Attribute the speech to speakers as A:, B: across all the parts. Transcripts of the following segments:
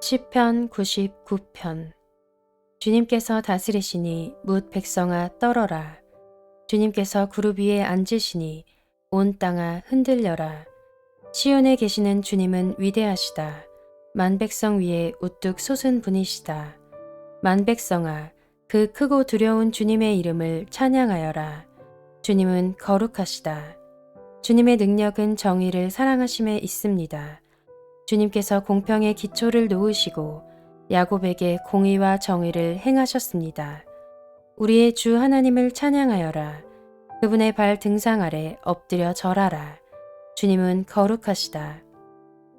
A: 시편 99편. 주님께서 다스리시니 뭇 백성아 떨어라. 주님께서 구룹 위에 앉으시니 온 땅아 흔들려라. 시온에 계시는 주님은 위대하시다. 만 백성 위에 우뚝 솟은 분이시다. 만 백성아, 그 크고 두려운 주님의 이름을 찬양하여라. 주님은 거룩하시다. 주님의 능력은 정의를 사랑하심에 있습니다. 주님께서 공평의 기초를 놓으시고 야곱에게 공의와 정의를 행하셨습니다. 우리의 주 하나님을 찬양하여라. 그분의 발 등상 아래 엎드려 절하라. 주님은 거룩하시다.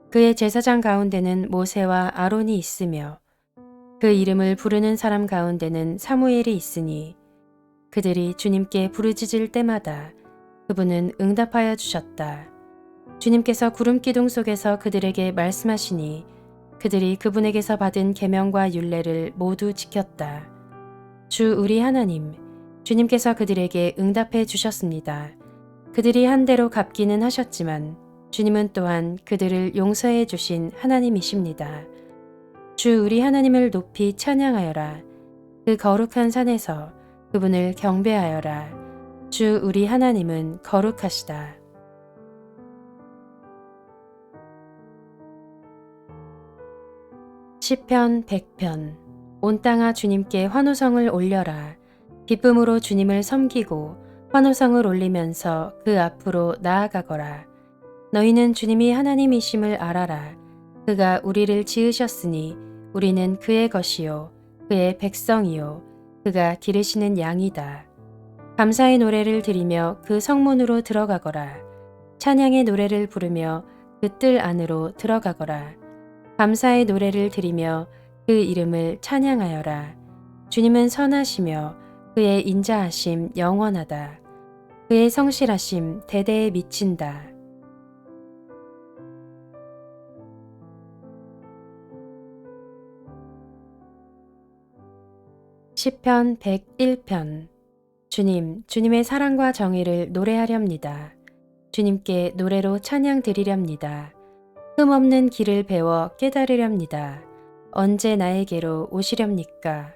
A: 그의 제사장 가운데는 모세와 아론이 있으며 그 이름을 부르는 사람 가운데는 사무엘이 있으니 그들이 주님께 부르짖을 때마다 그분은 응답하여 주셨다. 주님께서 구름 기둥 속에서 그들에게 말씀하시니 그들이 그분에게서 받은 계명과 율례를 모두 지켰다. 주 우리 하나님, 주님께서 그들에게 응답해 주셨습니다. 그들이 한 대로 갚기는 하셨지만 주님은 또한 그들을 용서해 주신 하나님이십니다. 주 우리 하나님을 높이 찬양하여라. 그 거룩한 산에서 그분을 경배하여라. 주 우리 하나님은 거룩하시다. 시편 100편. 온 땅아 주님께 환호성을 올려라. 기쁨으로 주님을 섬기고 환호성을 올리면서 그 앞으로 나아가거라. 너희는 주님이 하나님이심을 알아라. 그가 우리를 지으셨으니 우리는 그의 것이요 그의 백성이요 그가 기르시는 양이다. 감사의 노래를 드리며 그 성문으로 들어가거라. 찬양의 노래를 부르며 그 뜰 안으로 들어가거라. 감사의 노래를 드리며 그 이름을 찬양하여라. 주님은 선하시며 그의 인자하심 영원하다. 그의 성실하심 대대에 미친다. 시편 101편. 주님, 주님의 사랑과 정의를 노래하렵니다. 주님께 노래로 찬양 드리렵니다. 흠없는 길을 배워 깨달으렵니다. 언제 나에게로 오시렵니까?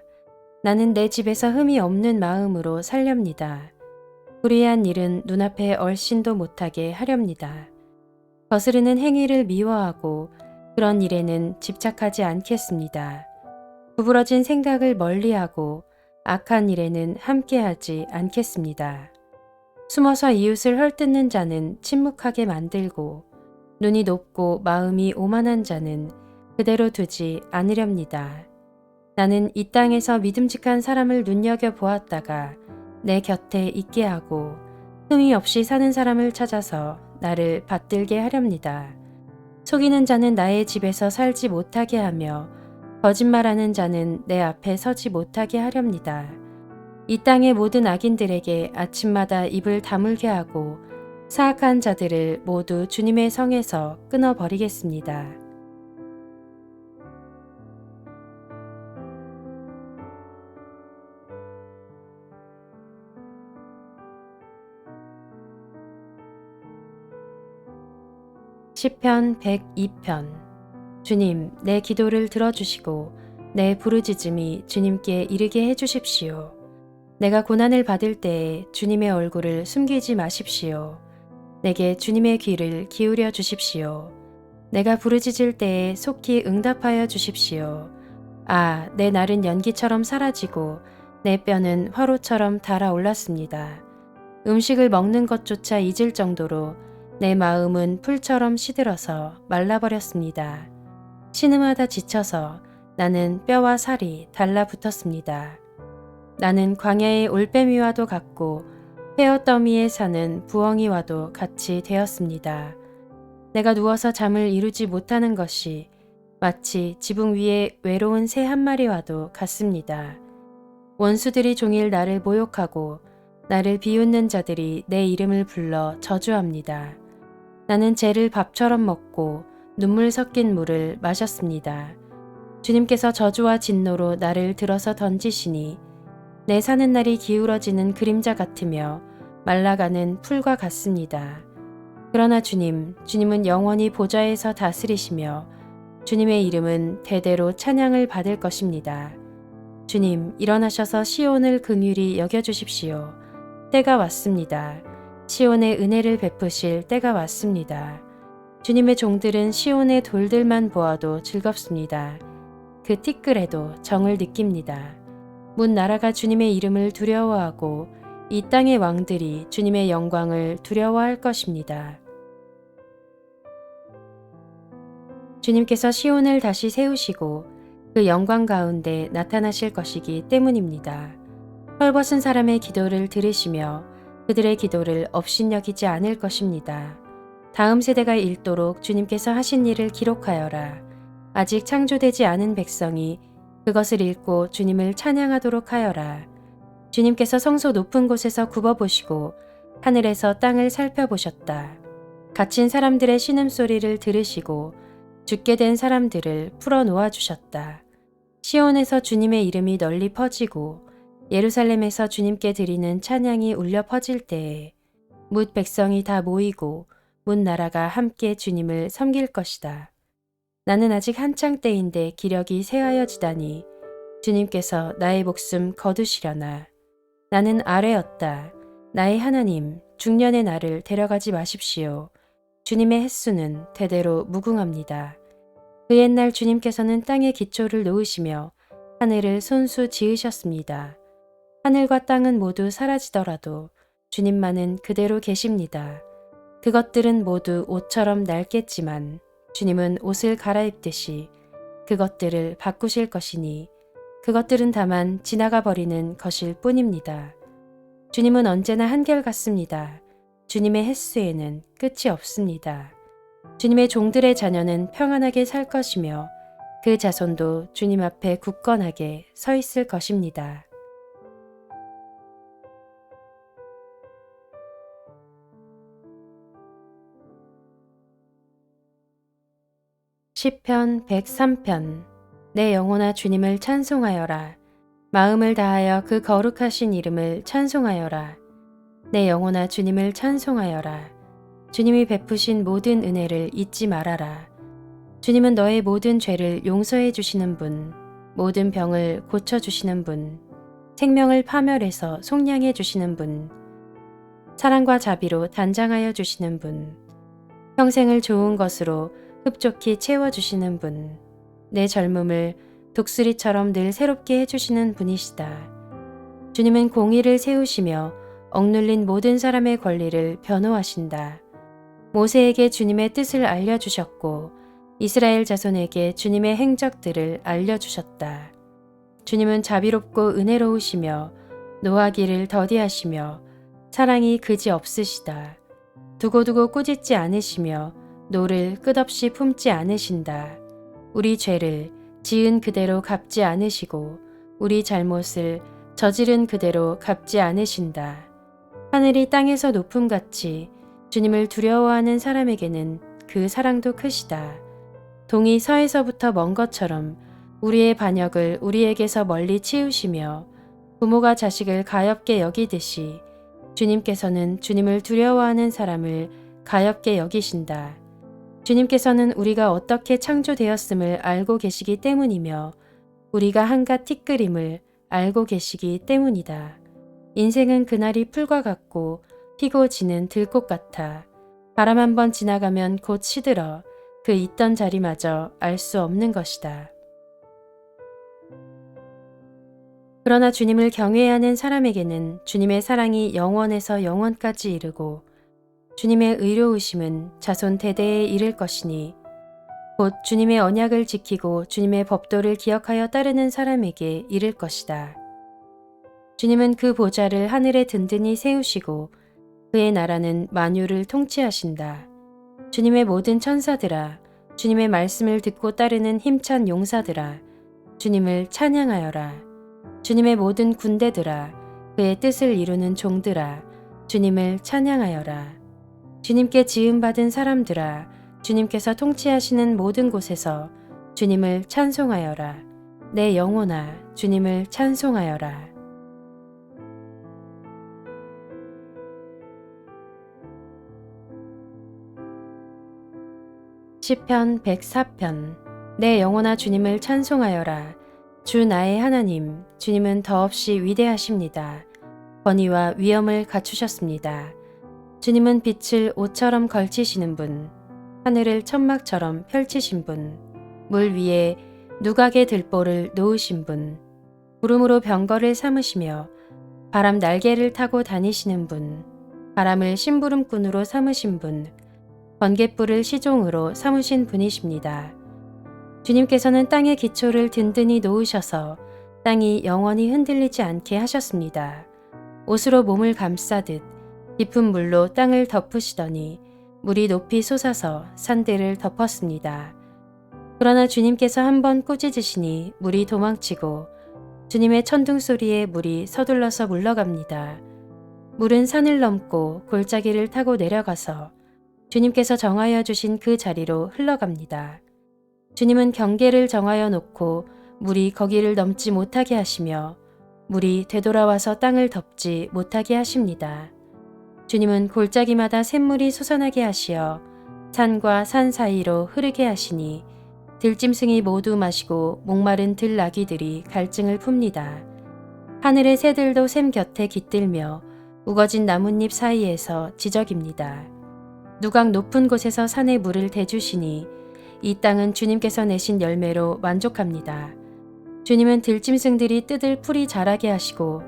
A: 나는 내 집에서 흠이 없는 마음으로 살렵니다. 불의한 일은 눈앞에 얼씬도 못하게 하렵니다. 거스르는 행위를 미워하고 그런 일에는 집착하지 않겠습니다. 구부러진 생각을 멀리하고 악한 일에는 함께하지 않겠습니다. 숨어서 이웃을 헐뜯는 자는 침묵하게 만들고 눈이 높고 마음이 오만한 자는 그대로 두지 않으렵니다. 나는 이 땅에서 믿음직한 사람을 눈여겨보았다가 내 곁에 있게 하고 흠이 없이 사는 사람을 찾아서 나를 받들게 하렵니다. 속이는 자는 나의 집에서 살지 못하게 하며 거짓말하는 자는 내 앞에 서지 못하게 하렵니다. 이 땅의 모든 악인들에게 아침마다 입을 다물게 하고 사악한 자들을 모두 주님의 성에서 끊어버리겠습니다. 시편 102편. 주님, 내 기도를 들어주시고 내 부르짖음이 주님께 이르게 해주십시오. 내가 고난을 받을 때에 주님의 얼굴을 숨기지 마십시오. 내게 주님의 귀를 기울여 주십시오. 내가 부르짖을 때에 속히 응답하여 주십시오. 아, 내 날은 연기처럼 사라지고 내 뼈는 화로처럼 달아올랐습니다. 음식을 먹는 것조차 잊을 정도로 내 마음은 풀처럼 시들어서 말라버렸습니다. 신음하다 지쳐서 나는 뼈와 살이 달라붙었습니다. 나는 광야의 올빼미와도 같고 폐허더미에 사는 부엉이와도 같이 되었습니다. 내가 누워서 잠을 이루지 못하는 것이 마치 지붕 위에 외로운 새 한 마리와도 같습니다. 원수들이 종일 나를 모욕하고 나를 비웃는 자들이 내 이름을 불러 저주합니다. 나는 재를 밥처럼 먹고 눈물 섞인 물을 마셨습니다. 주님께서 저주와 진노로 나를 들어서 던지시니 내 사는 날이 기울어지는 그림자 같으며 말라가는 풀과 같습니다. 그러나 주님은 영원히 보좌에서 다스리시며 주님의 이름은 대대로 찬양을 받을 것입니다. 주님, 일어나셔서 시온을 긍휼히 여겨주십시오. 때가 왔습니다. 시온의 은혜를 베푸실 때가 왔습니다. 주님의 종들은 시온의 돌들만 보아도 즐겁습니다. 그 티끌에도 정을 느낍니다. 문 나라가 주님의 이름을 두려워하고 이 땅의 왕들이 주님의 영광을 두려워할 것입니다. 주님께서 시온을 다시 세우시고 그 영광 가운데 나타나실 것이기 때문입니다. 헐벗은 사람의 기도를 들으시며 그들의 기도를 업신여기지 않을 것입니다. 다음 세대가 읽도록 주님께서 하신 일을 기록하여라. 아직 창조되지 않은 백성이 그것을 읽고 주님을 찬양하도록 하여라. 주님께서 성소 높은 곳에서 굽어보시고 하늘에서 땅을 살펴보셨다. 갇힌 사람들의 신음소리를 들으시고 죽게 된 사람들을 풀어놓아 주셨다. 시온에서 주님의 이름이 널리 퍼지고 예루살렘에서 주님께 드리는 찬양이 울려 퍼질 때에 뭇 백성이 다 모이고 뭇 나라가 함께 주님을 섬길 것이다. 나는 아직 한창 때인데 기력이 쇠하여지다니 주님께서 나의 목숨 거두시려나. 나는 아뢰었다. 나의 하나님, 중년의 나를 데려가지 마십시오. 주님의 햇수는 대대로 무궁합니다. 그 옛날 주님께서는 땅에 기초를 놓으시며 하늘을 손수 지으셨습니다. 하늘과 땅은 모두 사라지더라도 주님만은 그대로 계십니다. 그것들은 모두 옷처럼 낡겠지만 주님은 옷을 갈아입듯이 그것들을 바꾸실 것이니 그것들은 다만 지나가 버리는 것일 뿐입니다. 주님은 언제나 한결같습니다. 주님의 햇수에는 끝이 없습니다. 주님의 종들의 자녀는 평안하게 살 것이며 그 자손도 주님 앞에 굳건하게 서 있을 것입니다. 시편 103편. 내 영혼아 주님을 찬송하여라. 마음을 다하여 그 거룩하신 이름을 찬송하여라. 내 영혼아 주님을 찬송하여라. 주님이 베푸신 모든 은혜를 잊지 말아라. 주님은 너의 모든 죄를 용서해 주시는 분, 모든 병을 고쳐 주시는 분, 생명을 파멸해서 속량해 주시는 분, 사랑과 자비로 단장하여 주시는 분, 평생을 좋은 것으로 흡족히 채워 주시는 분, 내 젊음을 독수리처럼 늘 새롭게 해주시는 분이시다. 주님은 공의를 세우시며 억눌린 모든 사람의 권리를 변호하신다. 모세에게 주님의 뜻을 알려주셨고 이스라엘 자손에게 주님의 행적들을 알려주셨다. 주님은 자비롭고 은혜로우시며 노하기를 더디하시며 사랑이 그지 없으시다. 두고두고 꾸짖지 않으시며 노를 끝없이 품지 않으신다. 우리 죄를 지은 그대로 갚지 않으시고 우리 잘못을 저지른 그대로 갚지 않으신다. 하늘이 땅에서 높음같이 주님을 두려워하는 사람에게는 그 사랑도 크시다. 동이 서에서부터 먼 것처럼 우리의 반역을 우리에게서 멀리 치우시며 부모가 자식을 가엾게 여기듯이 주님께서는 주님을 두려워하는 사람을 가엾게 여기신다. 주님께서는 우리가 어떻게 창조되었음을 알고 계시기 때문이며 우리가 한갓 티끌임을 알고 계시기 때문이다. 인생은 그날이 풀과 같고 피고 지는 들꽃 같아 바람 한번 지나가면 곧 시들어 그 있던 자리마저 알 수 없는 것이다. 그러나 주님을 경외하는 사람에게는 주님의 사랑이 영원에서 영원까지 이르고 주님의 의로우심은 자손 대대에 이를 것이니 곧 주님의 언약을 지키고 주님의 법도를 기억하여 따르는 사람에게 이를 것이다. 주님은 그 보좌를 하늘에 든든히 세우시고 그의 나라는 만유를 통치하신다. 주님의 모든 천사들아, 주님의 말씀을 듣고 따르는 힘찬 용사들아, 주님을 찬양하여라. 주님의 모든 군대들아, 그의 뜻을 이루는 종들아, 주님을 찬양하여라. 주님께 지음받은 사람들아, 주님께서 통치하시는 모든 곳에서 주님을 찬송하여라. 내 영혼아, 주님을 찬송하여라. 시편 104편. 내 영혼아 주님을 찬송하여라. 주 나의 하나님, 주님은 더없이 위대하십니다. 권위와 위엄을 갖추셨습니다. 주님은 빛을 옷처럼 걸치시는 분, 하늘을 천막처럼 펼치신 분, 물 위에 누각의 들보를 놓으신 분, 구름으로 병거를 삼으시며 바람 날개를 타고 다니시는 분, 바람을 심부름꾼으로 삼으신 분, 번갯불을 시종으로 삼으신 분이십니다. 주님께서는 땅의 기초를 든든히 놓으셔서 땅이 영원히 흔들리지 않게 하셨습니다. 옷으로 몸을 감싸듯 깊은 물로 땅을 덮으시더니 물이 높이 솟아서 산들을 덮었습니다. 그러나 주님께서 한번 꾸짖으시니 물이 도망치고 주님의 천둥 소리에 물이 서둘러서 물러갑니다. 물은 산을 넘고 골짜기를 타고 내려가서 주님께서 정하여 주신 그 자리로 흘러갑니다. 주님은 경계를 정하여 놓고 물이 거기를 넘지 못하게 하시며 물이 되돌아와서 땅을 덮지 못하게 하십니다. 주님은 골짜기마다 샘물이 솟아나게 하시어 산과 산 사이로 흐르게 하시니 들짐승이 모두 마시고 목마른 들나귀들이 갈증을 풉니다. 하늘의 새들도 샘 곁에 깃들며 우거진 나뭇잎 사이에서 지저깁니다. 누각 높은 곳에서 산에 물을 대주시니 이 땅은 주님께서 내신 열매로 만족합니다. 주님은 들짐승들이 뜯을 풀이 자라게 하시고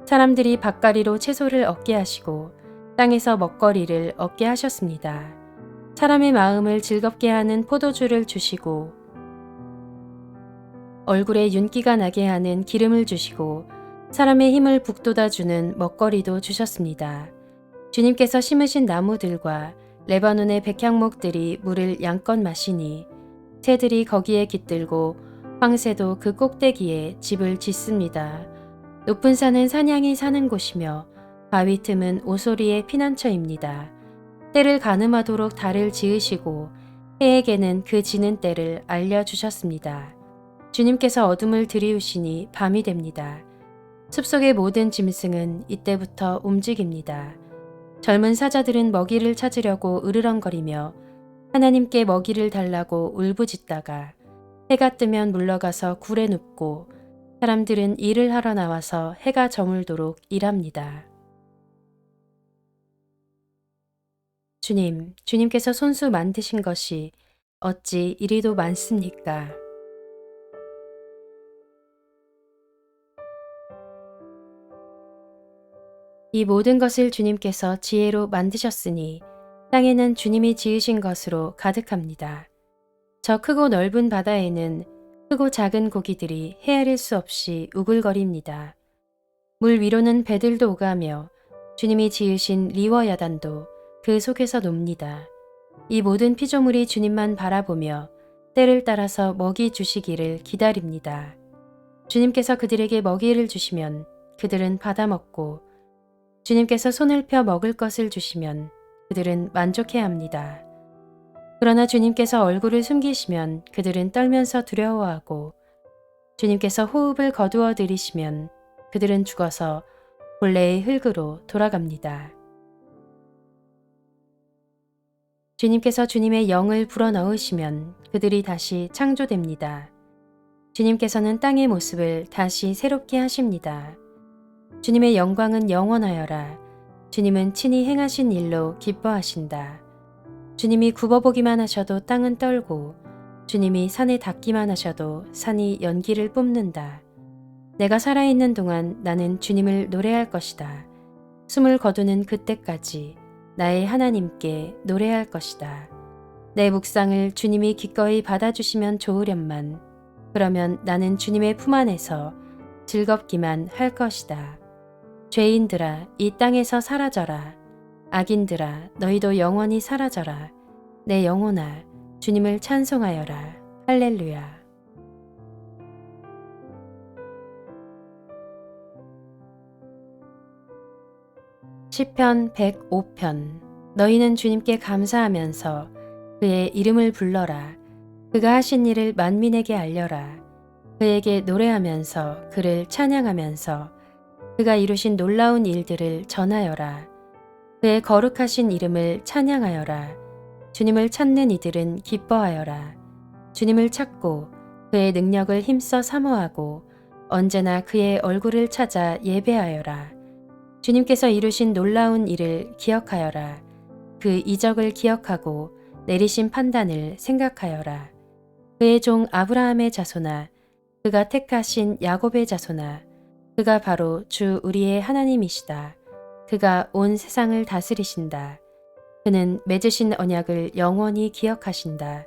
A: 사람들이 밭가리로 채소를 얻게 하시고 땅에서 먹거리를 얻게 하셨습니다. 사람의 마음을 즐겁게 하는 포도주를 주시고 얼굴에 윤기가 나게 하는 기름을 주시고 사람의 힘을 북돋아주는 먹거리도 주셨습니다. 주님께서 심으신 나무들과 레바논의 백향목들이 물을 양껏 마시니 새들이 거기에 깃들고 황새도 그 꼭대기에 집을 짓습니다. 높은 산은 사냥이 사는 곳이며 바위 틈은 오소리의 피난처입니다. 때를 가늠하도록 달을 지으시고 해에게는 그 지는 때를 알려주셨습니다. 주님께서 어둠을 들이우시니 밤이 됩니다. 숲속의 모든 짐승은 이때부터 움직입니다. 젊은 사자들은 먹이를 찾으려고 으르렁거리며 하나님께 먹이를 달라고 울부짖다가 해가 뜨면 물러가서 굴에 눕고 사람들은 일을 하러 나와서 해가 저물도록 일합니다. 주님, 주님께서 손수 만드신 것이 어찌 이리도 많습니까? 이 모든 것을 주님께서 지혜로 만드셨으니 땅에는 주님이 지으신 것으로 가득합니다. 저 크고 넓은 바다에는 크고 작은 고기들이 헤아릴 수 없이 우글거립니다. 물 위로는 배들도 오가며 주님이 지으신 리워야단도 그 속에서 놉니다. 이 모든 피조물이 주님만 바라보며 때를 따라서 먹이 주시기를 기다립니다. 주님께서 그들에게 먹이를 주시면 그들은 받아먹고 주님께서 손을 펴 먹을 것을 주시면 그들은 만족해합니다. 그러나 주님께서 얼굴을 숨기시면 그들은 떨면서 두려워하고 주님께서 호흡을 거두어 들이시면 그들은 죽어서 본래의 흙으로 돌아갑니다. 주님께서 주님의 영을 불어넣으시면 그들이 다시 창조됩니다. 주님께서는 땅의 모습을 다시 새롭게 하십니다. 주님의 영광은 영원하여라. 주님은 친히 행하신 일로 기뻐하신다. 주님이 굽어보기만 하셔도 땅은 떨고 주님이 산에 닿기만 하셔도 산이 연기를 뿜는다. 내가 살아있는 동안 나는 주님을 노래할 것이다. 숨을 거두는 그때까지 나의 하나님께 노래할 것이다. 내 묵상을 주님이 기꺼이 받아주시면 좋으련만 그러면 나는 주님의 품 안에서 즐겁기만 할 것이다. 죄인들아 이 땅에서 사라져라. 악인들아 너희도 영원히 사라져라. 내 영혼아 주님을 찬송하여라. 할렐루야. 시편 105편. 너희는 주님께 감사하면서 그의 이름을 불러라. 그가 하신 일을 만민에게 알려라. 그에게 노래하면서 그를 찬양하면서 그가 이루신 놀라운 일들을 전하여라. 그의 거룩하신 이름을 찬양하여라. 주님을 찾는 이들은 기뻐하여라. 주님을 찾고 그의 능력을 힘써 사모하고 언제나 그의 얼굴을 찾아 예배하여라. 주님께서 이루신 놀라운 일을 기억하여라. 그 이적을 기억하고 내리신 판단을 생각하여라. 그의 종 아브라함의 자손아, 그가 택하신 야곱의 자손아, 그가 바로 주 우리의 하나님이시다. 그가 온 세상을 다스리신다. 그는 맺으신 언약을 영원히 기억하신다.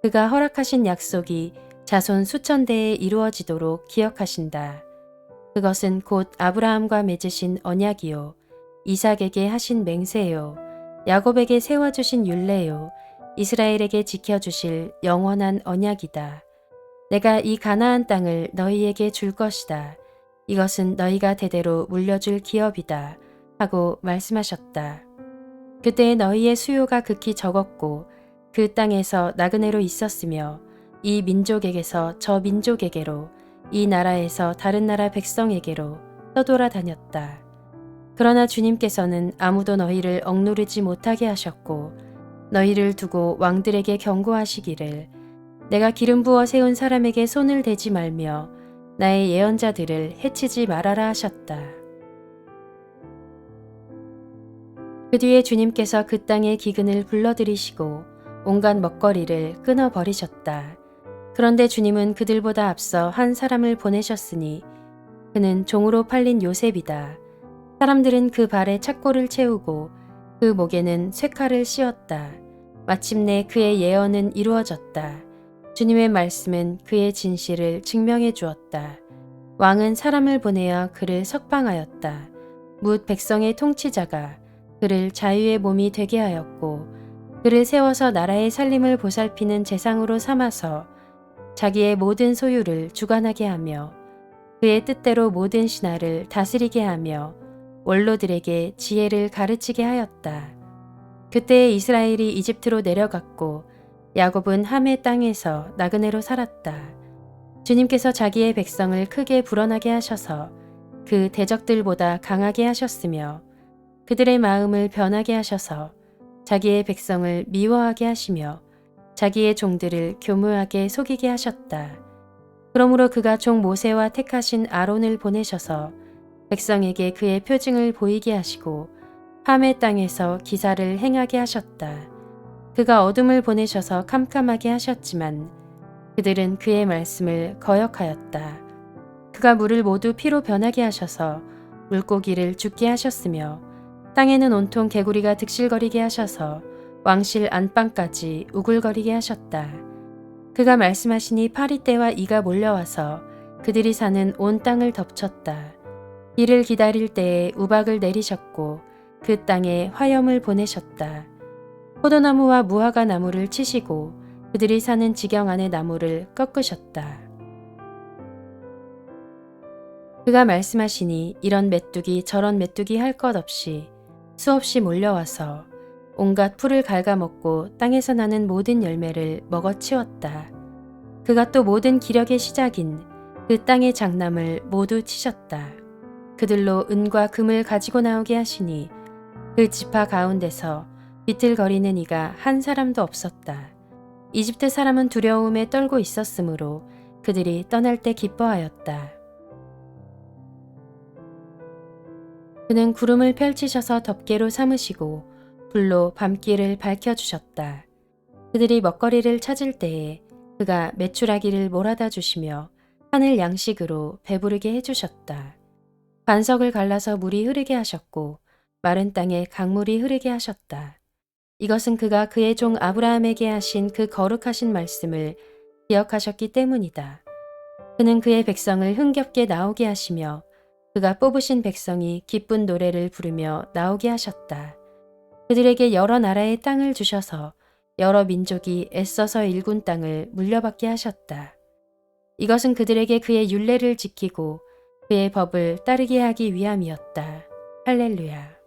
A: 그가 허락하신 약속이 자손 수천 대에 이루어지도록 기억하신다. 그것은 곧 아브라함과 맺으신 언약이요, 이삭에게 하신 맹세요, 야곱에게 세워주신 율례요, 이스라엘에게 지켜주실 영원한 언약이다. 내가 이 가나안 땅을 너희에게 줄 것이다. 이것은 너희가 대대로 물려줄 기업이다. 하고 말씀하셨다. 그때 너희의 수요가 극히 적었고 그 땅에서 나그네로 있었으며 이 민족에게서 저 민족에게로 이 나라에서 다른 나라 백성에게로 떠돌아다녔다. 그러나 주님께서는 아무도 너희를 억누르지 못하게 하셨고 너희를 두고 왕들에게 경고하시기를 내가 기름 부어 세운 사람에게 손을 대지 말며 나의 예언자들을 해치지 말아라 하셨다. 그 뒤에 주님께서 그 땅의 기근을 불러들이시고 온갖 먹거리를 끊어버리셨다. 그런데 주님은 그들보다 앞서 한 사람을 보내셨으니 그는 종으로 팔린 요셉이다. 사람들은 그 발에 착고를 채우고 그 목에는 쇠칼을 씌웠다. 마침내 그의 예언은 이루어졌다. 주님의 말씀은 그의 진실을 증명해 주었다. 왕은 사람을 보내어 그를 석방하였다. 뭇 백성의 통치자가 그를 자유의 몸이 되게 하였고 그를 세워서 나라의 살림을 보살피는 재상으로 삼아서 자기의 모든 소유를 주관하게 하며 그의 뜻대로 모든 신하를 다스리게 하며 원로들에게 지혜를 가르치게 하였다. 그때 이스라엘이 이집트로 내려갔고 야곱은 함의 땅에서 나그네로 살았다. 주님께서 자기의 백성을 크게 불어나게 하셔서 그 대적들보다 강하게 하셨으며 그들의 마음을 변하게 하셔서 자기의 백성을 미워하게 하시며 자기의 종들을 교묘하게 속이게 하셨다. 그러므로 그가 종 모세와 택하신 아론을 보내셔서 백성에게 그의 표징을 보이게 하시고 함의 땅에서 기사를 행하게 하셨다. 그가 어둠을 보내셔서 캄캄하게 하셨지만 그들은 그의 말씀을 거역하였다. 그가 물을 모두 피로 변하게 하셔서 물고기를 죽게 하셨으며 땅에는 온통 개구리가 득실거리게 하셔서 왕실 안방까지 우글거리게 하셨다. 그가 말씀하시니 파리떼와 이가 몰려와서 그들이 사는 온 땅을 덮쳤다. 비를 기다릴 때에 우박을 내리셨고 그 땅에 화염을 보내셨다. 포도나무와 무화과 나무를 치시고 그들이 사는 지경 안의 나무를 꺾으셨다. 그가 말씀하시니 이런 메뚜기 저런 메뚜기 할 것 없이 수없이 몰려와서 온갖 풀을 갉아먹고 땅에서 나는 모든 열매를 먹어치웠다. 그가 또 모든 기력의 시작인 그 땅의 장남을 모두 치셨다. 그들로 은과 금을 가지고 나오게 하시니 그 지파 가운데서 비틀거리는 이가 한 사람도 없었다. 이집트 사람은 두려움에 떨고 있었으므로 그들이 떠날 때 기뻐하였다. 그는 구름을 펼치셔서 덮개로 삼으시고 불로 밤길을 밝혀주셨다. 그들이 먹거리를 찾을 때에 그가 메추라기를 몰아다 주시며 하늘 양식으로 배부르게 해주셨다. 반석을 갈라서 물이 흐르게 하셨고 마른 땅에 강물이 흐르게 하셨다. 이것은 그가 그의 종 아브라함에게 하신 그 거룩하신 말씀을 기억하셨기 때문이다. 그는 그의 백성을 흥겹게 나오게 하시며 그가 뽑으신 백성이 기쁜 노래를 부르며 나오게 하셨다. 그들에게 여러 나라의 땅을 주셔서 여러 민족이 애써서 일군 땅을 물려받게 하셨다. 이것은 그들에게 그의 율례를 지키고 그의 법을 따르게 하기 위함이었다. 할렐루야.